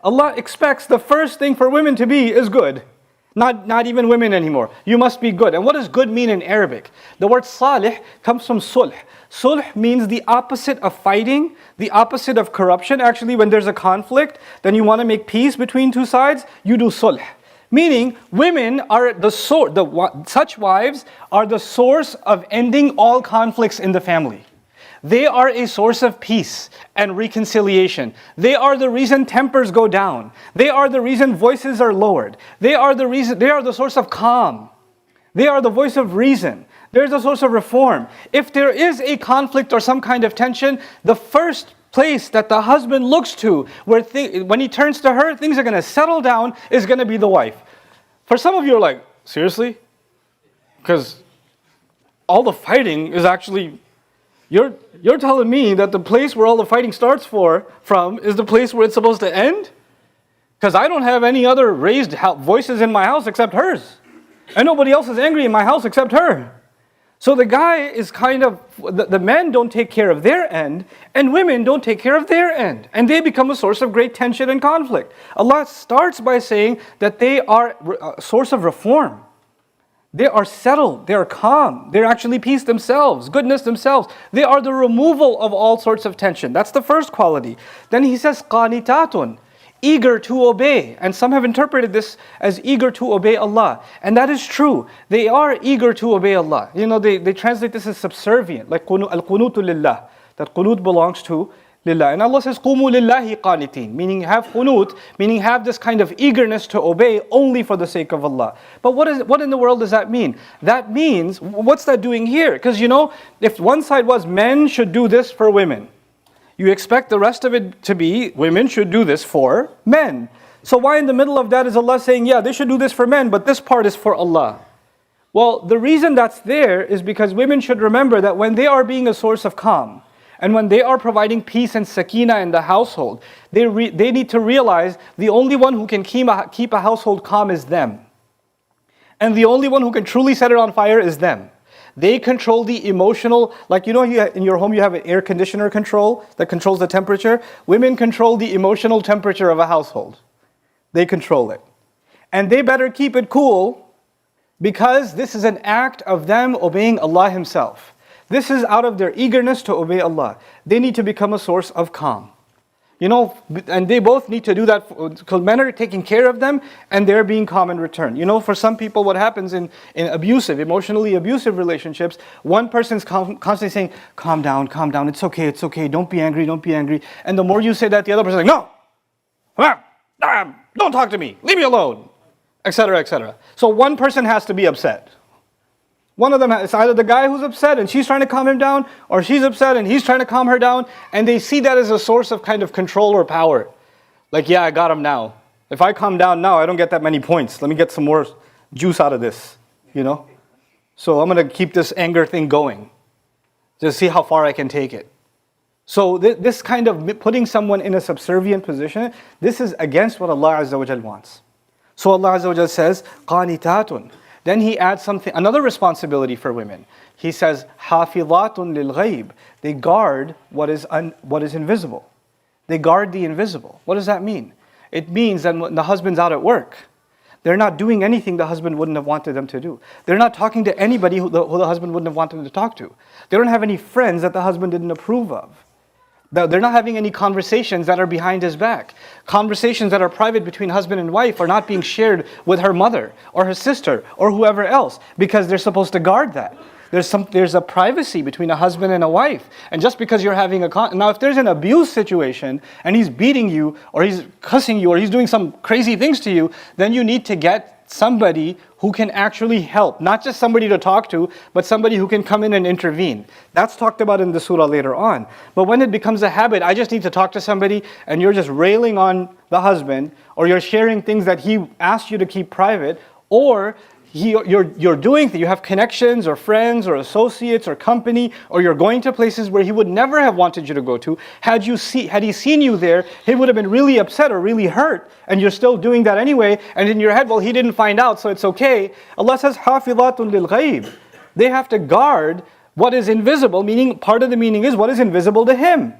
Allah expects the first thing for women to be is good. Not even women anymore. You must be good. And what does good mean in Arabic? The word salih comes from sulh. Sulh means the opposite of fighting, the opposite of corruption. Actually, when there's a conflict, then you want to make peace between two sides, you do sulh. Meaning, women are such wives are the source of ending all conflicts in the family. They are a source of peace and reconciliation. They are the reason tempers go down. They are the reason voices are lowered. They are the source of calm. They are the voice of reason. They're the source of reform. If there is a conflict or some kind of tension, the first place that the husband looks to, when he turns to her, things are going to settle down, is going to be the wife. For some of you are like, seriously? Because all the fighting is actually... You're telling me that the place where all the fighting starts from is the place where it's supposed to end? Because I don't have any other raised voices in my house except hers. And nobody else is angry in my house except her. So the guy is the men don't take care of their end, and women don't take care of their end. And they become a source of great tension and conflict. Allah starts by saying that they are a source of reform. They are settled, they are calm, they're actually peace themselves, goodness themselves. They are the removal of all sorts of tension. That's the first quality. Then he says, qanitatun, eager to obey. And some have interpreted this as eager to obey Allah. And that is true. They are eager to obey Allah. They translate this as subservient, like al-qunutu lillah, that qunut belongs to Lillah. And Allah says, Qumu lillahi qanitin, meaning have qunut, meaning have this kind of eagerness to obey only for the sake of Allah. But what in the world does that mean? That means, what's that doing here? Because if one side was men should do this for women, you expect the rest of it to be women should do this for men. So why in the middle of that is Allah saying, yeah, they should do this for men, but this part is for Allah? Well, the reason that's there is because women should remember that when they are being a source of calm, and when they are providing peace and sakina in the household, they need to realize the only one who can keep a household calm is them. And the only one who can truly set it on fire is them. They control the emotional, like in your home you have an air conditioner control that controls the temperature. Women control the emotional temperature of a household. They control it. And they better keep it cool because this is an act of them obeying Allah Himself. This is out of their eagerness to obey Allah. They need to become a source of calm. And they both need to do that because men are taking care of them and they're being calm in return. For some people what happens in emotionally abusive relationships, one person's constantly saying, calm down, it's okay, don't be angry. And the more you say that, the other person's like, no, don't talk to me, leave me alone, etc., etc. So one person has to be upset. One of them, it's either the guy who's upset and she's trying to calm him down, or she's upset and he's trying to calm her down, and they see that as a source of kind of control or power. Like, yeah, I got him now. If I calm down now, I don't get that many points. Let me get some more juice out of this, So I'm going to keep this anger thing going. Just see how far I can take it. So this kind of putting someone in a subservient position, this is against what Allah Azza wa Jal wants. So Allah Azza wa Jal says, qanitatun. Then he adds another responsibility for women. He says, hafidhatun lil ghayb. They guard what is invisible. They guard the invisible. What does that mean? It means that when the husband's out at work, they're not doing anything the husband wouldn't have wanted them to do. They're not talking to anybody who the husband wouldn't have wanted them to talk to. They don't have any friends that the husband didn't approve of. They're not having any conversations that are behind his back. Conversations that are private between husband and wife are not being shared with her mother or her sister or whoever else because they're supposed to guard that. There's a privacy between a husband and a wife. And just because you're having now if there's an abuse situation and he's beating you or he's cussing you or he's doing some crazy things to you, then you need to get somebody who can actually help. Not just somebody to talk to, but somebody who can come in and intervene. That's talked about in the surah later on. But when it becomes a habit, I just need to talk to somebody and you're just railing on the husband, or you're sharing things that he asked you to keep private, or you're doing things, you have connections or friends or associates or company, or you're going to places where he would never have wanted you to go to. Had he seen you there, he would have been really upset or really hurt, and you're still doing that anyway, and in your head, well, he didn't find out, so it's okay. Allah says, hafidhatun lil ghayb. They have to guard what is invisible, meaning part of the meaning is what is invisible to him.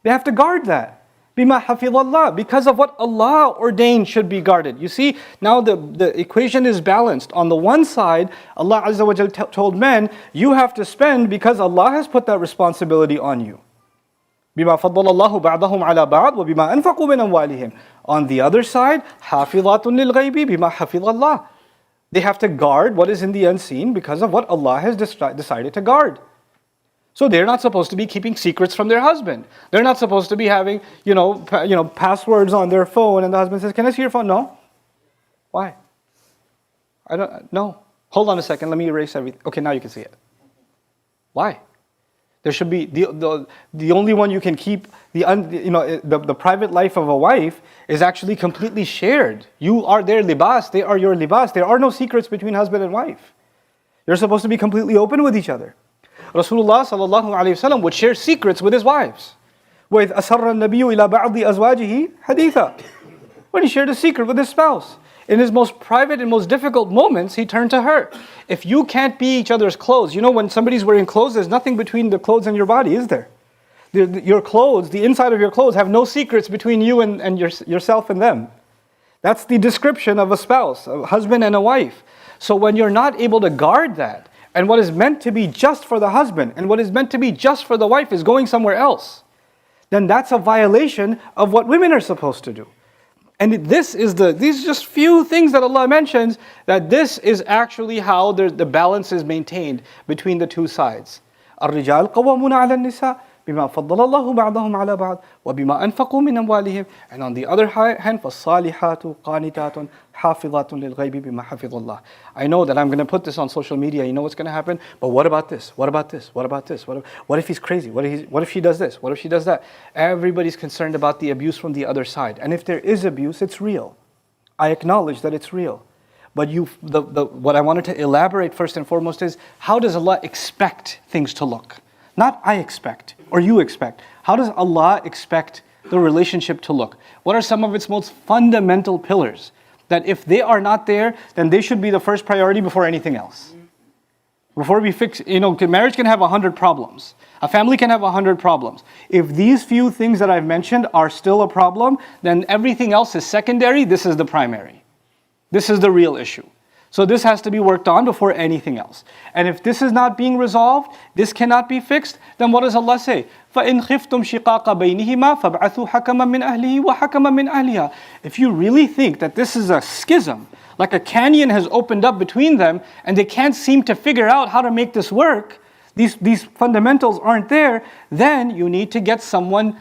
They have to guard that. بِمَا حَفِظَ اللَّهِ, because of what Allah ordained should be guarded. You see, now the equation is balanced. On the one side, Allah Azza wa Jal told men, you have to spend because Allah has put that responsibility on you. بِمَا فَضَّلَ اللَّهُ بَعْضَهُمْ عَلَى بَعْضٍ وَبِمَا أَنْفَقُوا مِنْ أَمْوَالِهِمْ. On the other side, حَافِظَاتٌ لِلْغَيْبِ بِمَا حَفِظَ اللَّهِ. They have to guard what is in the unseen because of what Allah has decided to guard. So they're not supposed to be keeping secrets from their husband. They're not supposed to be having, passwords on their phone, and the husband says, "Can I see your phone?" No. Why? I don't. No. Hold on a second. Let me erase everything. Okay, now you can see it. Why? There should be the only one you can keep the private life of a wife is actually completely shared. You are their libas, they are your libas. There are no secrets between husband and wife. You're supposed to be completely open with each other. Rasulullah sallallahu alaihi wasallam would share secrets with his wives. وَإِذْ أَسَرَّ النَّبِيُّ إِلَى بَعْضِ أَزْوَاجِهِ حَدِيثًا. When he shared a secret with his spouse, in his most private and most difficult moments, he turned to her. If you can't be each other's clothes, when somebody's wearing clothes, there's nothing between the clothes and your body, is there? Your clothes, the inside of your clothes, have no secrets between you and yourself and them. That's the description of a spouse, a husband and a wife. So when you're not able to guard that, and what is meant to be just for the husband and what is meant to be just for the wife is going somewhere else, then that's a violation of what women are supposed to do. And these are just few things that Allah mentions, that this is actually how the balance is maintained between the two sides. الرجال قوامون على النساء بما فضل الله بعضهم على بعض وبما أنفقوا من أموالهم. And on the other hand, فالصالحات قانتات حافظات للغيب بما حفظ الله. I know that I'm going to put this on social media. You know what's going to happen? But what about this? What about this? What about this? What if he's crazy? What if she does this? What if she does that? Everybody's concerned about the abuse from the other side. And if there is abuse, it's real. I acknowledge that it's real. But what I wanted to elaborate first and foremost is, how does Allah expect things to look? Not I expect or you expect. How does Allah expect the relationship to look? What are some of its most fundamental pillars? That if they are not there, then they should be the first priority before anything else. Before we fix, marriage can have 100 problems. A family can have 100 problems. If these few things that I've mentioned are still a problem, then everything else is secondary. This is the primary. This is the real issue. So this has to be worked on before anything else. And if this is not being resolved, this cannot be fixed, then what does Allah say? فَإِنْ خِفْتُمْ شِقَاقَ بَيْنِهِمَا فَابْعَثُوا حَكَمًا مِنْ أَهْلِهِ وَحَكَمًا مِنْ أَهْلِهَا. If you really think that this is a schism, like a canyon has opened up between them, and they can't seem to figure out how to make this work, these fundamentals aren't there, then you need to get someone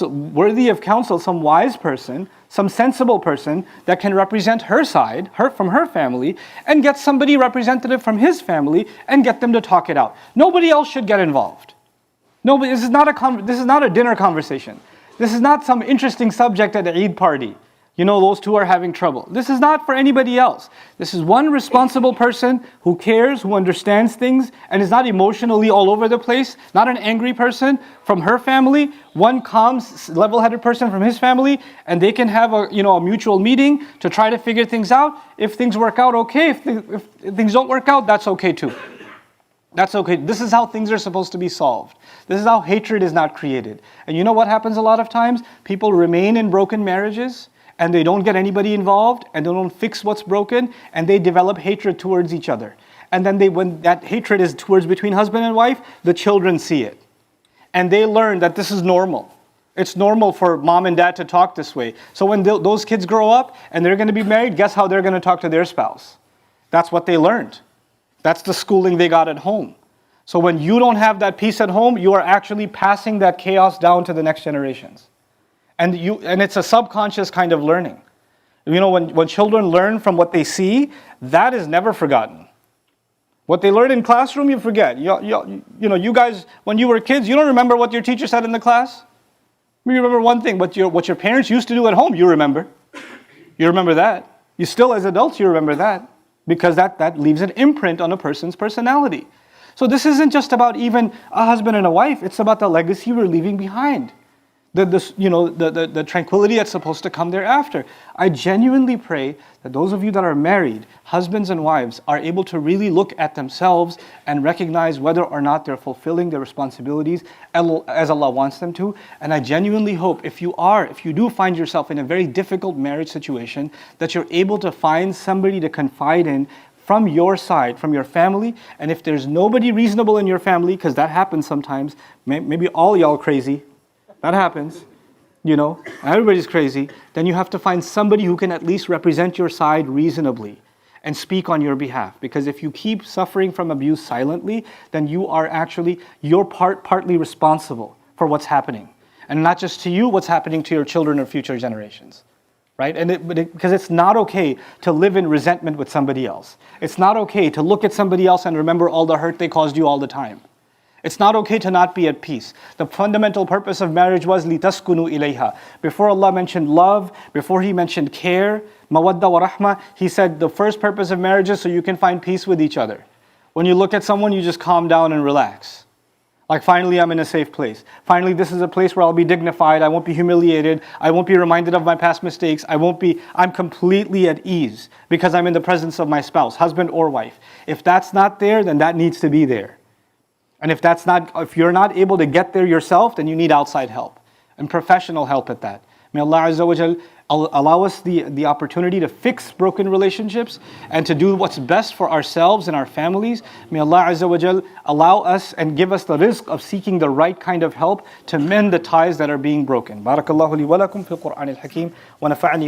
worthy of counsel, some wise person, some sensible person that can represent her side, from her family, and get somebody representative from his family and get them to talk it out. Nobody else should get involved. Nobody. This is not a dinner conversation. This is not some interesting subject at an Eid party. Those two are having trouble. This is not for anybody else. This is one responsible person who cares, who understands things, and is not emotionally all over the place. Not an angry person from her family. One calm, level-headed person from his family, and they can have a mutual meeting to try to figure things out. If things work out, okay. If things don't work out, that's okay too. That's okay. This is how things are supposed to be solved. This is how hatred is not created. And you know what happens a lot of times? People remain in broken marriages, and they don't get anybody involved, and they don't fix what's broken, and they develop hatred towards each other. And then when that hatred is towards between husband and wife, the children see it. And they learn that this is normal. It's normal for mom and dad to talk this way. So when those kids grow up and they're going to be married, guess how they're going to talk to their spouse? That's what they learned. That's the schooling they got at home. So when you don't have that peace at home, you are actually passing that chaos down to the next generations. And it's a subconscious kind of learning. When children learn from what they see, that is never forgotten. What they learn in classroom, you forget. You guys, when you were kids, you don't remember what your teacher said in the class? You remember one thing, but what your parents used to do at home, you remember. You remember that. You still, as adults, you remember that. Because that leaves an imprint on a person's personality. So this isn't just about even a husband and a wife, it's about the legacy we're leaving behind. the tranquility that's supposed to come thereafter. I genuinely pray that those of you that are married, husbands and wives, are able to really look at themselves and recognize whether or not they're fulfilling their responsibilities as Allah wants them to. And I genuinely hope if you do find yourself in a very difficult marriage situation, that you're able to find somebody to confide in from your side, from your family. And if there's nobody reasonable in your family, because that happens sometimes, maybe all y'all crazy, that happens, everybody's crazy, then you have to find somebody who can at least represent your side reasonably and speak on your behalf. Because if you keep suffering from abuse silently, then you're partly responsible for what's happening. And not just to you, what's happening to your children or future generations. Right? Because it's not okay to live in resentment with somebody else. It's not okay to look at somebody else and remember all the hurt they caused you all the time. It's not okay to not be at peace. The fundamental purpose of marriage was لِتَسْكُنُوا إِلَيْهَا. Before Allah mentioned love, before He mentioned care, mawadda wa rahma, He said the first purpose of marriage is so you can find peace with each other. When you look at someone, you just calm down and relax. Like, finally I'm in a safe place. Finally this is a place where I'll be dignified, I won't be humiliated, I won't be reminded of my past mistakes, I'm completely at ease because I'm in the presence of my spouse, husband or wife. If that's not there, then that needs to be there. And if you're not able to get there yourself, then you need outside help and professional help at that. May Allah Azza wa Jal allow us the opportunity to fix broken relationships and to do what's best for ourselves and our families. May Allah Azza wa Jal allow us and give us the rizq of seeking the right kind of help to mend the ties that are being broken. Barakallahu li wa lakum fil Qur'an al-Hakim wa nafa'ani